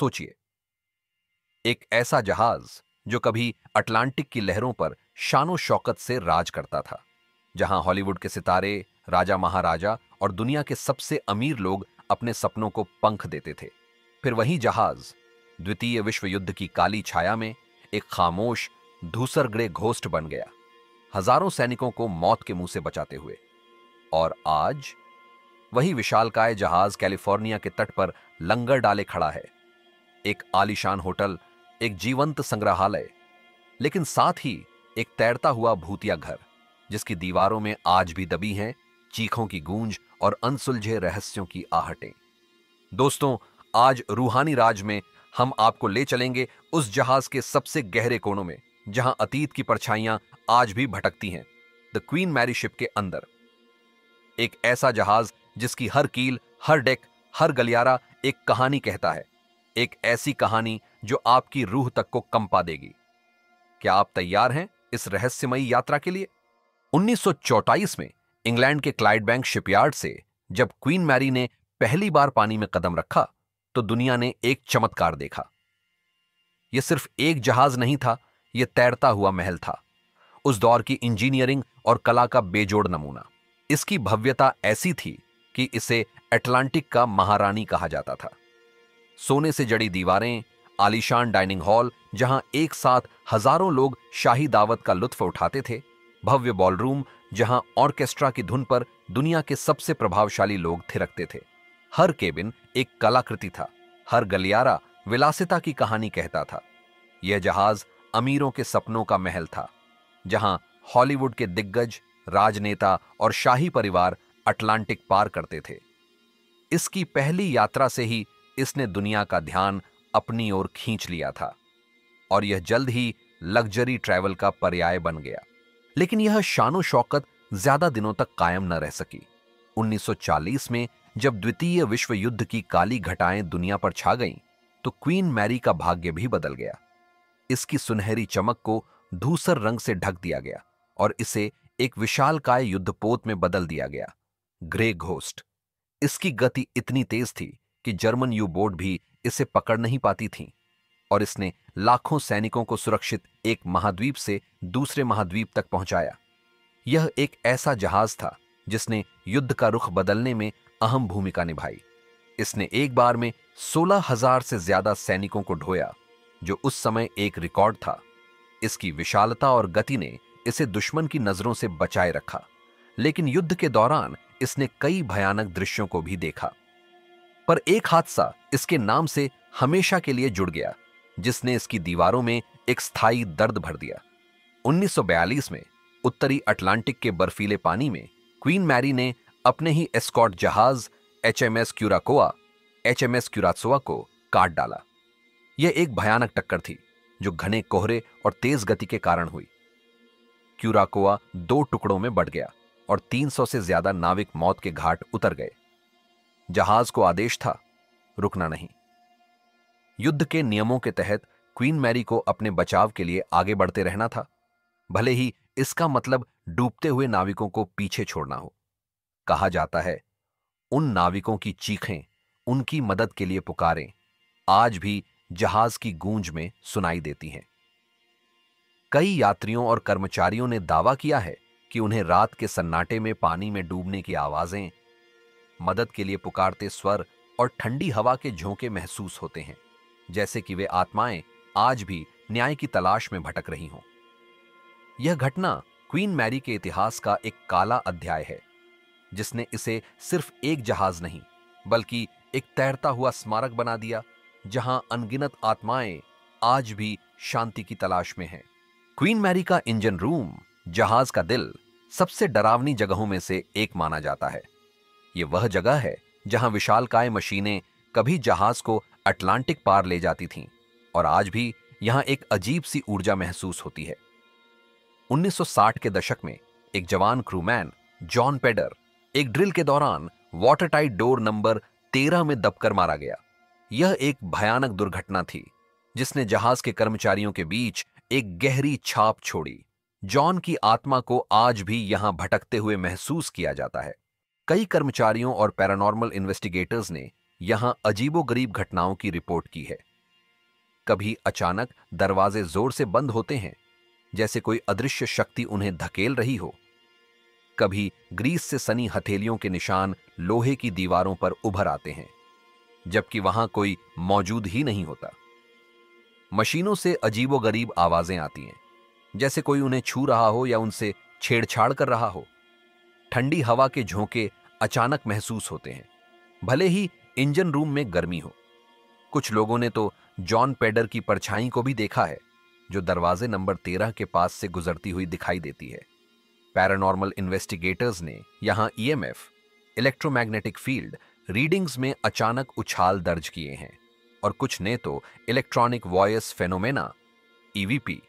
सोचिए, एक ऐसा जहाज जो कभी अटलांटिक की लहरों पर शानो शौकत से राज करता था, जहां हॉलीवुड के सितारे, राजा महाराजा और दुनिया के सबसे अमीर लोग अपने सपनों को पंख देते थे। फिर वही जहाज द्वितीय विश्व युद्ध की काली छाया में एक खामोश, धूसरगड़े घोस्ट बन गया, हजारों सैनिकों को मौत के मुंह से बचाते हुए। और आज वही विशालकाय जहाज कैलिफोर्निया के तट पर लंगर डाले खड़ा है। एक आलीशान होटल, एक जीवंत संग्रहालय, लेकिन साथ ही एक तैरता हुआ भूतिया घर, जिसकी दीवारों में आज भी दबी हैं चीखों की गूंज और अनसुलझे रहस्यों की आहटें। दोस्तों, आज रूहानी राज में हम आपको ले चलेंगे उस जहाज के सबसे गहरे कोनों में, जहां अतीत की परछाइयां आज भी भटकती हैं, द क्वीन मैरी शिप के अंदर। एक ऐसा जहाज जिसकी हर कील, हर डेक, हर गलियारा एक कहानी कहता है। एक ऐसी कहानी जो आपकी रूह तक को कंपा देगी। क्या आप तैयार हैं इस रहस्यमयी यात्रा के लिए? 1924 में इंग्लैंड के क्लाइडबैंक शिपयार्ड से जब क्वीन मैरी ने पहली बार पानी में कदम रखा, तो दुनिया ने एक चमत्कार देखा। यह सिर्फ एक जहाज नहीं था, यह तैरता हुआ महल था, उस दौर की इंजीनियरिंग और कला का बेजोड़ नमूना। इसकी भव्यता ऐसी थी कि इसे अटलांटिक का महारानी कहा जाता था। सोने से जड़ी दीवारें, आलीशान डाइनिंग हॉल जहां एक साथ हजारों लोग शाही दावत का लुत्फ उठाते थे, भव्य बॉलरूम जहां ऑर्केस्ट्रा की धुन पर दुनिया के सबसे प्रभावशाली लोग थिरकते थे। हर केबिन एक कलाकृति था, हर गलियारा विलासिता की कहानी कहता था। यह जहाज अमीरों के सपनों का महल था, जहां हॉलीवुड के दिग्गज, राजनेता और शाही परिवार अटलांटिक पार करते थे। इसकी पहली यात्रा से ही इसने दुनिया का ध्यान अपनी ओर खींच लिया था, और यह जल्द ही लग्जरी ट्रैवल का पर्याय बन गया। लेकिन यह शानो शौकत ज्यादा दिनों तक कायम न रह सकी। 1940 में जब द्वितीय विश्व युद्ध की काली घटाएं दुनिया पर छा गईं, तो क्वीन मैरी का भाग्य भी बदल गया। इसकी सुनहरी चमक को धूसर रंग से ढक दिया गया और इसे एक विशालकाय युद्धपोत में बदल दिया गया, ग्रे घोस्ट। इसकी गति इतनी तेज थी कि जर्मन यू बोट भी इसे पकड़ नहीं पाती थी, और इसने लाखों सैनिकों को सुरक्षित एक महाद्वीप से दूसरे महाद्वीप तक पहुंचाया। यह एक ऐसा जहाज था जिसने युद्ध का रुख बदलने में अहम भूमिका निभाई। इसने एक बार में 16,000 से ज्यादा सैनिकों को ढोया, जो उस समय एक रिकॉर्ड था। इसकी विशालता और गति ने इसे दुश्मन की नजरों से बचाए रखा, लेकिन युद्ध के दौरान इसने कई भयानक दृश्यों को भी देखा। पर एक हादसा इसके नाम से हमेशा के लिए जुड़ गया, जिसने इसकी दीवारों में एक स्थायी दर्द भर दिया। 1942 में उत्तरी अटलांटिक के बर्फीले पानी में क्वीन मैरी ने अपने ही एस्कॉर्ट जहाज HMS क्यूरासोवा को काट डाला। यह एक भयानक टक्कर थी जो घने कोहरे और तेज गति के कारण हुई। क्यूराकोआ 2 टुकड़ों में बंट गया और 300 से ज्यादा नाविक मौत के घाट उतर गए। जहाज को आदेश था, रुकना नहीं। युद्ध के नियमों के तहत क्वीन मैरी को अपने बचाव के लिए आगे बढ़ते रहना था, भले ही इसका मतलब डूबते हुए नाविकों को पीछे छोड़ना हो। कहा जाता है, उन नाविकों की चीखें, उनकी मदद के लिए पुकारें आज भी जहाज की गूंज में सुनाई देती हैं। कई यात्रियों और कर्मचारियों ने दावा किया है कि उन्हें रात के सन्नाटे में पानी में डूबने की आवाजें, मदद के लिए पुकारते स्वर और ठंडी हवा के झोंके महसूस होते हैं, जैसे कि वे आत्माएं आज भी न्याय की तलाश में भटक रही हों। यह घटना क्वीन मैरी के इतिहास का एक काला अध्याय है, जिसने इसे सिर्फ एक जहाज नहीं, बल्कि एक तैरता हुआ स्मारक बना दिया, जहां अनगिनत आत्माएं आज भी शांति की तलाश में हैं। क्वीन मैरी का इंजन रूम, जहाज का दिल, सबसे डरावनी जगहों में से एक माना जाता है। यह वह जगह है जहां विशालकाय मशीनें कभी जहाज को अटलांटिक पार ले जाती थीं, और आज भी यहां एक अजीब सी ऊर्जा महसूस होती है। 1960 के दशक में एक जवान क्रूमैन जॉन पेडर एक ड्रिल के दौरान वाटरटाइट डोर नंबर 13 में दबकर मारा गया। यह एक भयानक दुर्घटना थी जिसने जहाज के कर्मचारियों के बीच एक गहरी छाप छोड़ी। जॉन की आत्मा को आज भी यहां भटकते हुए महसूस किया जाता है। कई कर्मचारियों और पैरानॉर्मल इन्वेस्टिगेटर्स ने यहां अजीबोगरीब घटनाओं की रिपोर्ट की है, कभी अचानक दरवाजे जोर से बंद होते हैं, जैसे कोई अदृश्य शक्ति उन्हें धकेल रही हो। कभी ग्रीस से सनी हथेलियों के निशान लोहे की दीवारों पर उभर आते हैं, जबकि वहां कोई मौजूद ही नहीं होता। मशीनों से अजीबोगरीब आवाजें आती हैं, जैसे कोई उन्हें छू रहा हो या उनसे छेड़छाड़ कर रहा हो। ठंडी हवा के झोंके अचानक महसूस होते हैं, भले ही इंजन रूम में गर्मी हो। कुछ लोगों ने तो जॉन पेडर की परछाई को भी देखा है, जो दरवाजे नंबर 13 के पास से गुजरती हुई दिखाई देती है। पैरानॉर्मल इन्वेस्टिगेटर्स ने यहां ईएमएफ, इलेक्ट्रोमैग्नेटिक फील्ड रीडिंग्स में अचानक उछाल दर्ज किए हैं, और कुछ ने तो इलेक्ट्रॉनिक वॉइस फेनोमेना ईवीपी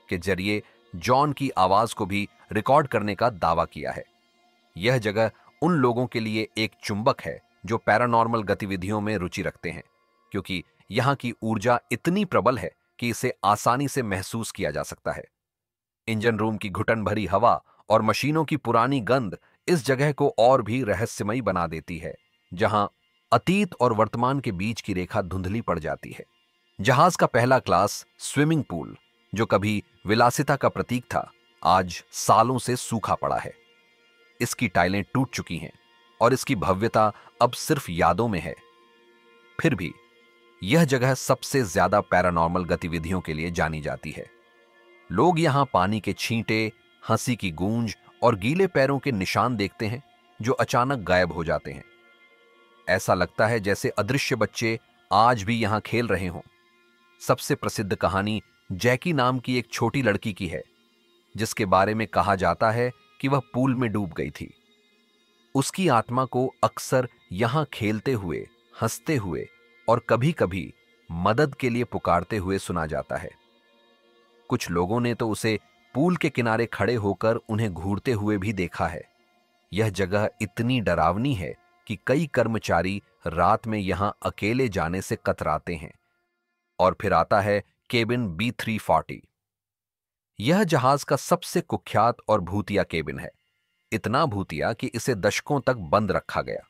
के जरिए जॉन की आवाज को भी रिकॉर्ड करने का दावा किया है। यह जगह उन लोगों के लिए एक चुंबक है जो पैरानॉर्मल गतिविधियों में रुचि रखते हैं, क्योंकि यहां की ऊर्जा इतनी प्रबल है कि इसे आसानी से महसूस किया जा सकता है। इंजन रूम की घुटन भरी हवा और मशीनों की पुरानी गंध इस जगह को और भी रहस्यमयी बना देती है, जहां अतीत और वर्तमान के बीच की रेखा धुंधली पड़ जाती है। जहाज का पहला क्लास स्विमिंग पूल, जो कभी विलासिता का प्रतीक था, आज सालों से सूखा पड़ा है। इसकी टाइलें टूट चुकी हैं और इसकी भव्यता अब सिर्फ यादों में है। फिर भी यह जगह सबसे ज्यादा पैरानॉर्मल गतिविधियों के लिए जानी जाती है। लोग यहां पानी के छींटे, हंसी की गूंज और गीले पैरों के निशान देखते हैं जो अचानक गायब हो जाते हैं। ऐसा लगता है जैसे अदृश्य बच्चे आज भी यहां खेल रहे हों। सबसे प्रसिद्ध कहानी जैकी नाम की एक छोटी लड़की की है, जिसके बारे में कहा जाता है कि वह पूल में डूब गई थी। उसकी आत्मा को अक्सर यहां खेलते हुए, हंसते हुए और कभी-कभी मदद के लिए पुकारते हुए सुना जाता है। कुछ लोगों ने तो उसे पूल के किनारे खड़े होकर उन्हें घूरते हुए भी देखा है। यह जगह इतनी डरावनी है कि कई कर्मचारी रात में यहां अकेले जाने से कतराते हैं। और फिर आता है केबिन B340। यह जहाज का सबसे कुख्यात और भूतिया केबिन है, इतना भूतिया कि इसे दशकों तक बंद रखा गया।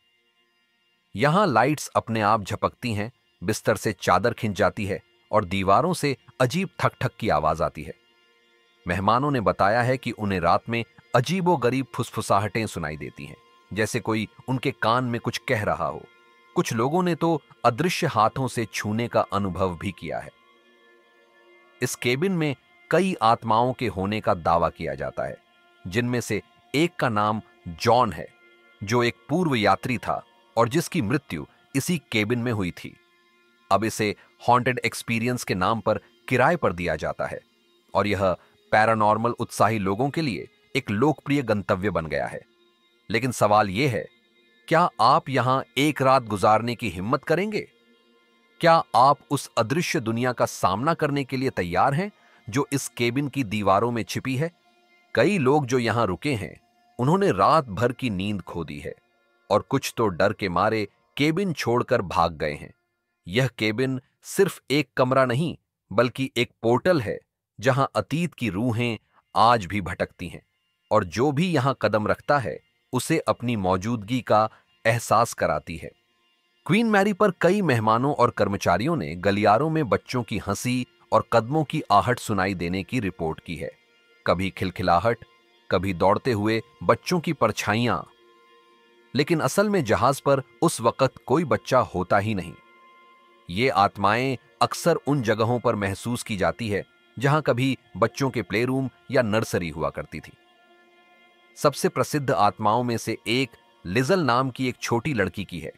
यहां लाइट्स अपने आप झपकती हैं, बिस्तर से चादर खिंच जाती है और दीवारों से अजीब ठक ठक की आवाज आती है। मेहमानों ने बताया है कि उन्हें रात में अजीबोगरीब फुसफुसाहटें सुनाई देती हैं, जैसे कोई उनके कान में कुछ कह रहा हो। कुछ लोगों ने तो अदृश्य हाथों से छूने का अनुभव भी किया है। इस केबिन में कई आत्माओं के होने का दावा किया जाता है, जिनमें से एक का नाम जॉन है, जो एक पूर्व यात्री था और जिसकी मृत्यु इसी केबिन में हुई थी। अब इसे हॉन्टेड एक्सपीरियंस के नाम पर किराए पर दिया जाता है और यह पैरानॉर्मल उत्साही लोगों के लिए एक लोकप्रिय गंतव्य बन गया है। लेकिन सवाल यह है, क्या आप यहां एक रात गुजारने की हिम्मत करेंगे? क्या आप उस अदृश्य दुनिया का सामना करने के लिए तैयार हैं जो इस केबिन की दीवारों में छिपी है? कई लोग जो यहां रुके हैं, उन्होंने रात भर की नींद खो दी है और कुछ तो डर के मारे केबिन छोड़कर भाग गए हैं। यह केबिन सिर्फ एक कमरा नहीं, बल्कि एक पोर्टल है जहां अतीत की रूहें आज भी भटकती हैं और जो भी यहां कदम रखता है उसे अपनी मौजूदगी का एहसास कराती है। क्वीन मैरी पर कई मेहमानों और कर्मचारियों ने गलियारों में बच्चों की हंसी और कदमों की आहट सुनाई देने की रिपोर्ट की है। कभी खिलखिलाहट, कभी दौड़ते हुए बच्चों की परछाइयां। लेकिन असल में जहाज पर उस वक्त कोई बच्चा होता ही नहीं। ये आत्माएं अक्सर उन जगहों पर महसूस की जाती है जहां कभी बच्चों के प्ले रूम या नर्सरी हुआ करती थी। सबसे प्रसिद्ध आत्माओं में से एक लिजल नाम की एक छोटी लड़की की है,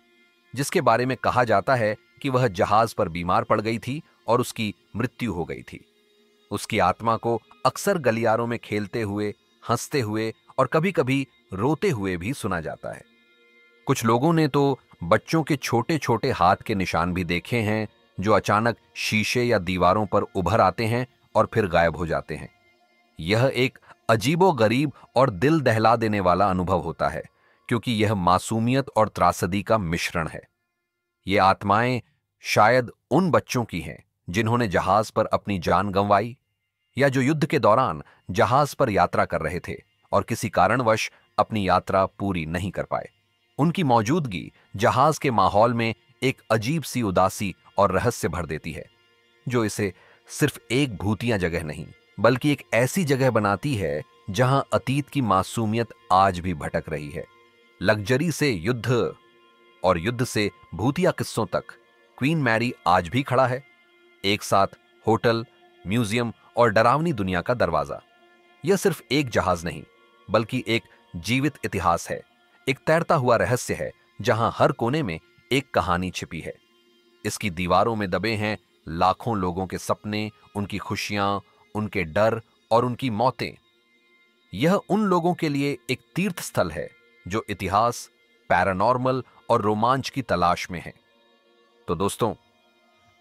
जिसके बारे में कहा जाता है कि वह जहाज पर बीमार पड़ गई थी और उसकी मृत्यु हो गई थी। उसकी आत्मा को अक्सर गलियारों में खेलते हुए, हंसते हुए और कभी-कभी रोते हुए भी सुना जाता है। कुछ लोगों ने तो बच्चों के छोटे छोटे हाथ के निशान भी देखे हैं, जो अचानक शीशे या दीवारों पर उभर आते हैं और फिर गायब हो जाते हैं। यह एक अजीबोगरीब और दिल दहला देने वाला अनुभव होता है, क्योंकि यह मासूमियत और त्रासदी का मिश्रण है। ये आत्माएं शायद उन बच्चों की हैं जिन्होंने जहाज पर अपनी जान गंवाई, या जो युद्ध के दौरान जहाज पर यात्रा कर रहे थे और किसी कारणवश अपनी यात्रा पूरी नहीं कर पाए। उनकी मौजूदगी जहाज के माहौल में एक अजीब सी उदासी और रहस्य भर देती है, जो इसे सिर्फ एक भूतिया जगह नहीं बल्कि एक ऐसी जगह बनाती है जहां अतीत की मासूमियत आज भी भटक रही है। लग्जरी से युद्ध और युद्ध से भूतिया किस्सों तक क्वीन मैरी आज भी खड़ा है, एक साथ होटल, म्यूजियम और डरावनी दुनिया का दरवाजा। यह सिर्फ एक जहाज नहीं बल्कि एक जीवित इतिहास है, एक तैरता हुआ रहस्य है जहां हर कोने में एक कहानी छिपी है। इसकी दीवारों में दबे हैं लाखों लोगों के सपने, उनकी खुशियां, उनके डर और उनकी मौतें। यह उन लोगों के लिए एक तीर्थ स्थल है जो इतिहास, पैरानॉर्मल और रोमांच की तलाश में है। तो दोस्तों,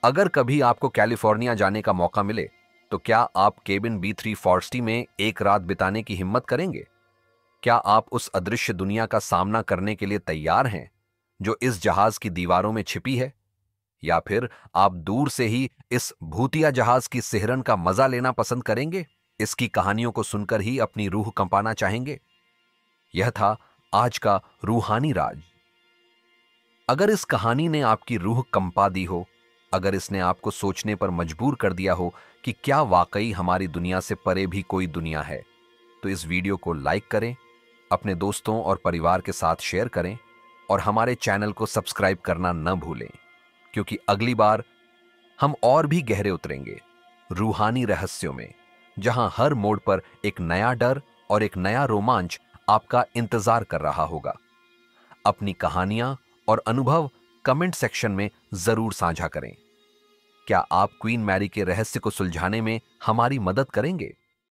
अगर कभी आपको कैलिफोर्निया जाने का मौका मिले तो क्या आप केबिन B3 फॉरेस्टी में एक रात बिताने की हिम्मत करेंगे? क्या आप उस अदृश्य दुनिया का सामना करने के लिए तैयार हैं जो इस जहाज की दीवारों में छिपी है? या फिर आप दूर से ही इस भूतिया जहाज की सिहरन का मजा लेना पसंद करेंगे, इसकी कहानियों को सुनकर ही अपनी रूह कंपाना चाहेंगे? यह था आज का रूहानी राज। अगर इस कहानी ने आपकी रूह कंपा दी हो, अगर इसने आपको सोचने पर मजबूर कर दिया हो कि क्या वाकई हमारी दुनिया से परे भी कोई दुनिया है, तो इस वीडियो को लाइक करें, अपने दोस्तों और परिवार के साथ शेयर करें और हमारे चैनल को सब्सक्राइब करना न भूलें, क्योंकि अगली बार हम और भी गहरे उतरेंगे रूहानी रहस्यों में, जहां हर मोड़ पर एक नया डर और एक नया रोमांच आपका इंतजार कर रहा होगा। अपनी कहानियां और अनुभव कमेंट सेक्शन में जरूर साझा करें। क्या आप क्वीन मैरी के रहस्य को सुलझाने में हमारी मदद करेंगे?